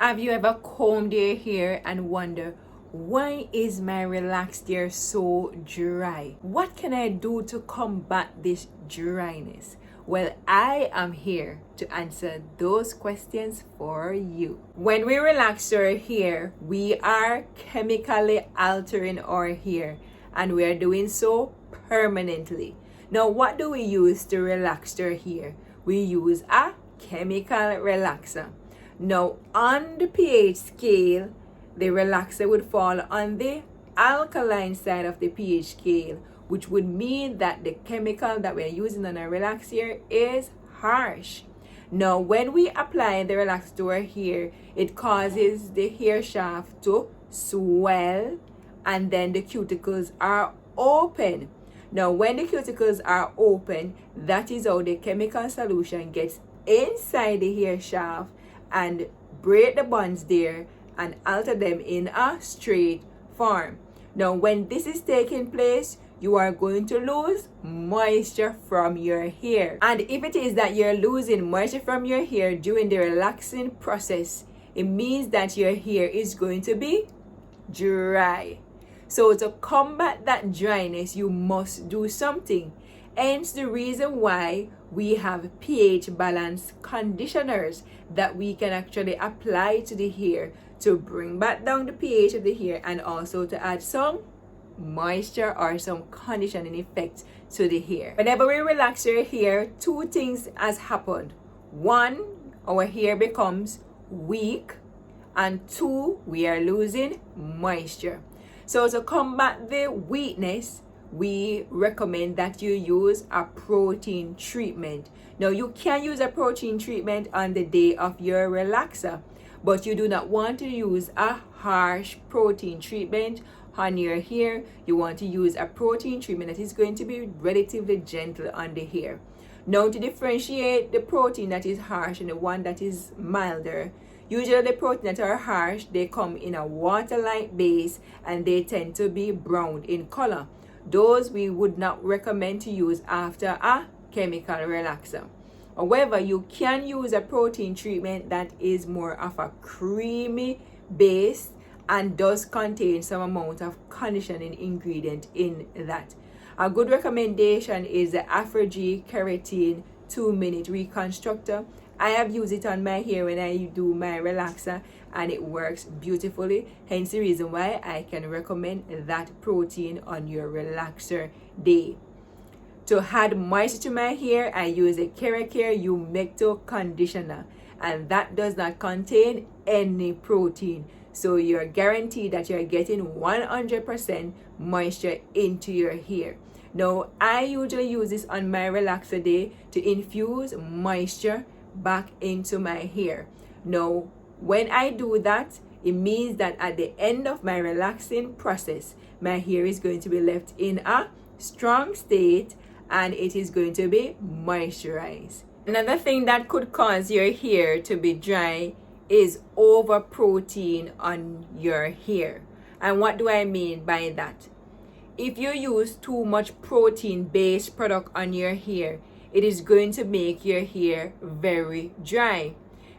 Have you ever combed your hair and wonder, why is my relaxed hair so dry? What can I do to combat this dryness? Well, I am here to answer those questions for you. When we relax our hair, we are chemically altering our hair, and we are doing so permanently. Now, what do we use to relax our hair? We use a chemical relaxer. Now, on the pH scale, the relaxer would fall on the alkaline side of the pH scale, which would mean that the chemical that we're using on our relaxer is harsh. Now, when we apply the relaxer to our hair, it causes the hair shaft to swell, and then the cuticles are open. Now, when the cuticles are open, that is how the chemical solution gets inside the hair shaft and break the bonds there and alter them in a straight form. Now, when this is taking place, you are going to lose moisture from your hair. And if it is that you're losing moisture from your hair during the relaxing process, it means that your hair is going to be dry. So to combat that dryness, you must do something. Hence the reason why we have pH balance conditioners that we can actually apply to the hair to bring back down the pH of the hair, and also to add some moisture or some conditioning effect to the hair. Whenever we relax our hair, two things has happened. One, our hair becomes weak, and two, we are losing moisture. So to combat the weakness, we recommend that you use a protein treatment. Now, you can use a protein treatment on the day of your relaxer, but you do not want to use a harsh protein treatment on your hair. You want to use a protein treatment that is going to be relatively gentle on the hair. Now, to differentiate the protein that is harsh and the one that is milder, usually the protein that are harsh, they come in a water-like base and they tend to be brown in color. Those we would not recommend to use after a chemical relaxer. However, you can use a protein treatment that is more of a creamy base and does contain some amount of conditioning ingredient in that. A good recommendation is the Aphogee Keratin 2-minute reconstructor. I have used it on my hair when I do my relaxer, and it works beautifully. Hence the reason why I can recommend that protein on your relaxer day. To add moisture to my hair, I use a Keracare humecto conditioner, and that does not contain any protein. So you're guaranteed that you're getting 100% moisture into your hair. Now, I usually use this on my relaxer day to infuse moisture back into my hair. Now, when I do that, it means that at the end of my relaxing process, my hair is going to be left in a strong state and it is going to be moisturized. Another thing that could cause your hair to be dry is over protein on your hair. And what do I mean by that? If you use too much protein based product on your hair, it is going to make your hair very dry,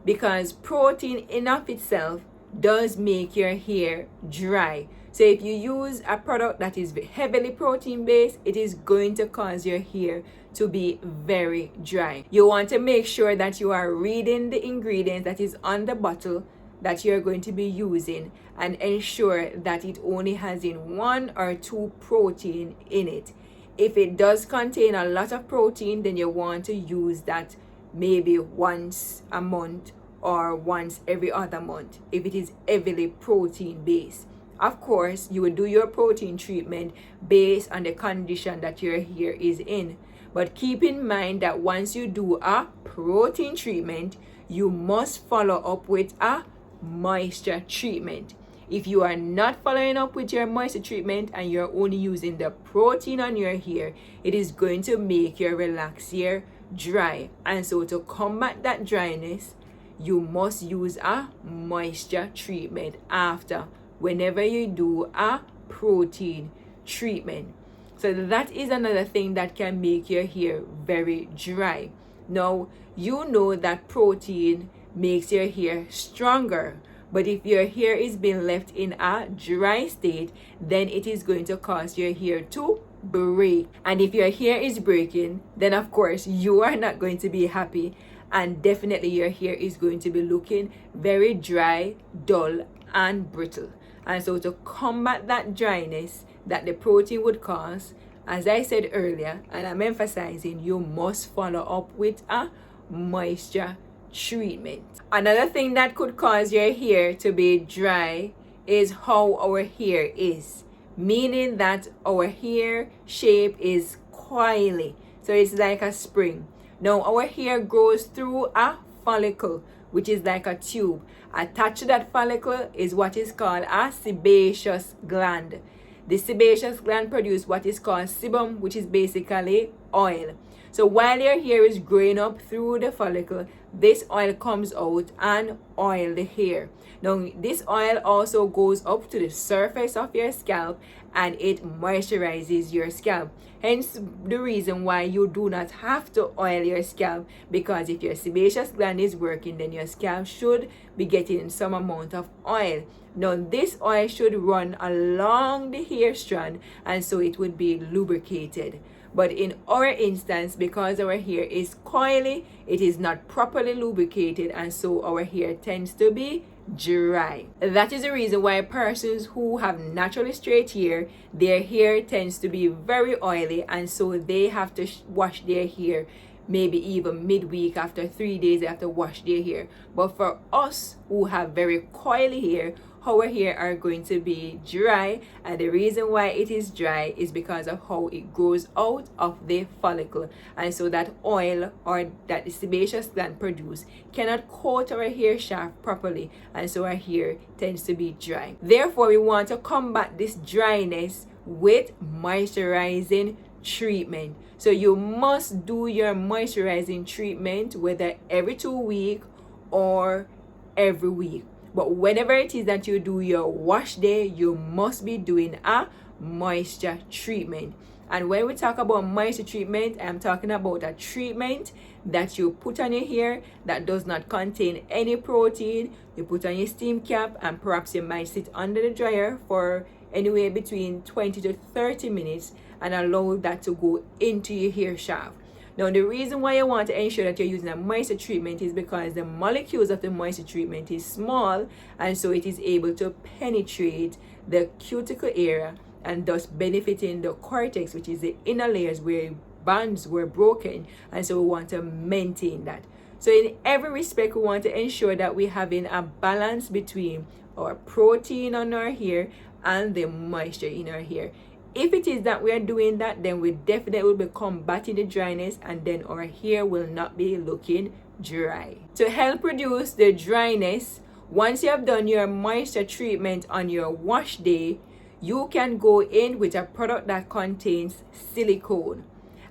because protein in of itself does make your hair dry. So if you use a product that is heavily protein based, it is going to cause your hair to be very dry. You want to make sure that you are reading the ingredients that is on the bottle that you're going to be using, and ensure that it only has in 1 or 2 protein in it. If it does contain a lot of protein, then you want to use that maybe once a month or once every other month if it is heavily protein based. Of course, you will do your protein treatment based on the condition that your hair is in. But keep in mind that once you do a protein treatment, you must follow up with a moisture treatment. If you are not following up with your moisture treatment and you're only using the protein on your hair, it is going to make your relaxed hair dry. And so to combat that dryness, you must use a moisture treatment after, whenever you do a protein treatment. So that is another thing that can make your hair very dry. Now, you know that protein makes your hair stronger, But if your hair is being left in a dry state, then it is going to cause your hair to break. And if your hair is breaking, then of course you are not going to be happy, and definitely your hair is going to be looking very dry, dull, and brittle. And so to combat that dryness that the protein would cause, as I said earlier, and I'm emphasizing, you must follow up with a moisture treatment. Another thing that could cause your hair to be dry is how our hair is, meaning that our hair shape is coily. So it's like a spring. Now our hair grows through a follicle, which is like a tube. Attached to that follicle is what is called a sebaceous gland. The sebaceous gland produces what is called sebum, which is basically oil. So while your hair is growing up through the follicle, this oil comes out and oil the hair. Now this oil also goes up to the surface of your scalp and it moisturizes your scalp. Hence the reason why you do not have to oil your scalp, because if your sebaceous gland is working, then your scalp should be getting some amount of oil. Now this oil should run along the hair strand, and so it would be lubricated. But in our instance, because our hair is coily, it is not properly lubricated, and so our hair tends to be dry. That is the reason why persons who have naturally straight hair, their hair tends to be very oily, and so they have to wash their hair maybe even midweek. After 3 days they have to wash their hair. But for us who have very coily hair, our hair are going to be dry, and the reason why it is dry is because of how it grows out of the follicle, and so that oil or that the sebaceous gland produce cannot coat our hair shaft properly, and so our hair tends to be dry. Therefore, we want to combat this dryness with moisturizing treatment. So you must do your moisturizing treatment whether every 2 weeks or every week. But whenever it is that you do your wash day, you must be doing a moisture treatment. And when we talk about moisture treatment, I'm talking about a treatment that you put on your hair that does not contain any protein. You put on your steam cap, and perhaps you might sit under the dryer for anywhere between 20 to 30 minutes and allow that to go into your hair shaft. Now, the reason why you want to ensure that you're using a moisture treatment is because the molecules of the moisture treatment is small, and so it is able to penetrate the cuticle area and thus benefiting the cortex, which is the inner layers where bands were broken, and so we want to maintain that. So in every respect, we want to ensure that we're having a balance between our protein on our hair and the moisture in our hair. If it is that we are doing that, then we definitely will be combating the dryness, and then our hair will not be looking dry. To help reduce the dryness, once you have done your moisture treatment on your wash day, you can go in with a product that contains silicone,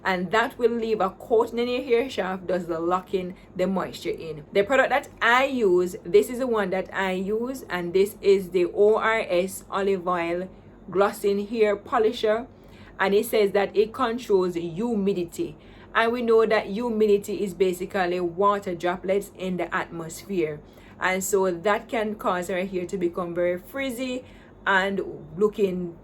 and that will leave a coating in your hair shaft, thus locking the moisture in. The product that I use, this is the one that I use, and this is the ORS olive oil glossing hair polisher, and it says that it controls humidity, and we know that humidity is basically water droplets in the atmosphere, and so that can cause our hair to become very frizzy and looking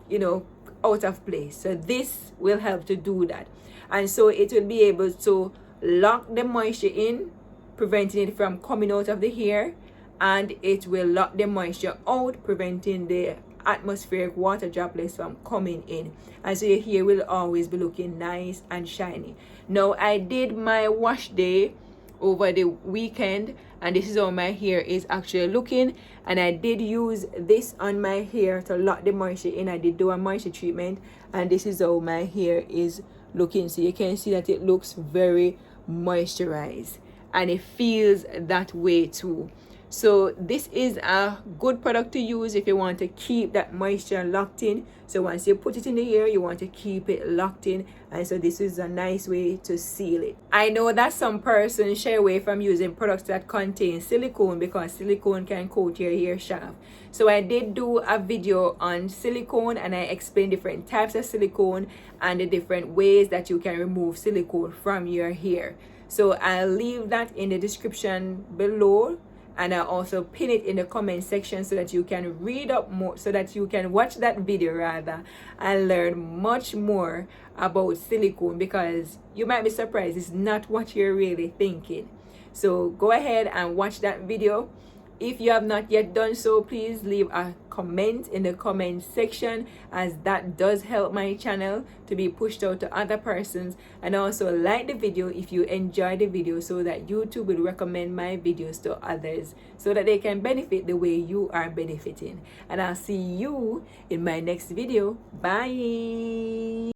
out of place. So this will help to do that, and so it will be able to lock the moisture in, preventing it from coming out of the hair, and it will lock the moisture out, preventing the atmospheric water droplets from coming in, and so your hair will always be looking nice and shiny. Now, I did my wash day over the weekend, and this is how my hair is actually looking, and I did use this on my hair to lock the moisture in. I did do a moisture treatment, and this is how my hair is looking. So you can see that it looks very moisturized, and it feels that way too. So this is a good product to use if you want to keep that moisture locked in. So once you put it in the hair, you want to keep it locked in, and so this is a nice way to seal it. I know that some persons shy away from using products that contain silicone because silicone can coat your hair shaft. So I did do a video on silicone, and I explained different types of silicone and the different ways that you can remove silicone from your hair. So I'll leave that in the description below, and I'll also pin it in the comment section so that you can read up more, so that you can watch that video rather, and learn much more about silicone, because you might be surprised it's not what you're really thinking. So go ahead and watch that video. If you have not yet done so, please leave a comment in the comment section, as that does help my channel to be pushed out to other persons. And also like the video if you enjoy the video, so that YouTube will recommend my videos to others, so that they can benefit the way you are benefiting. And I'll see you in my next video. Bye.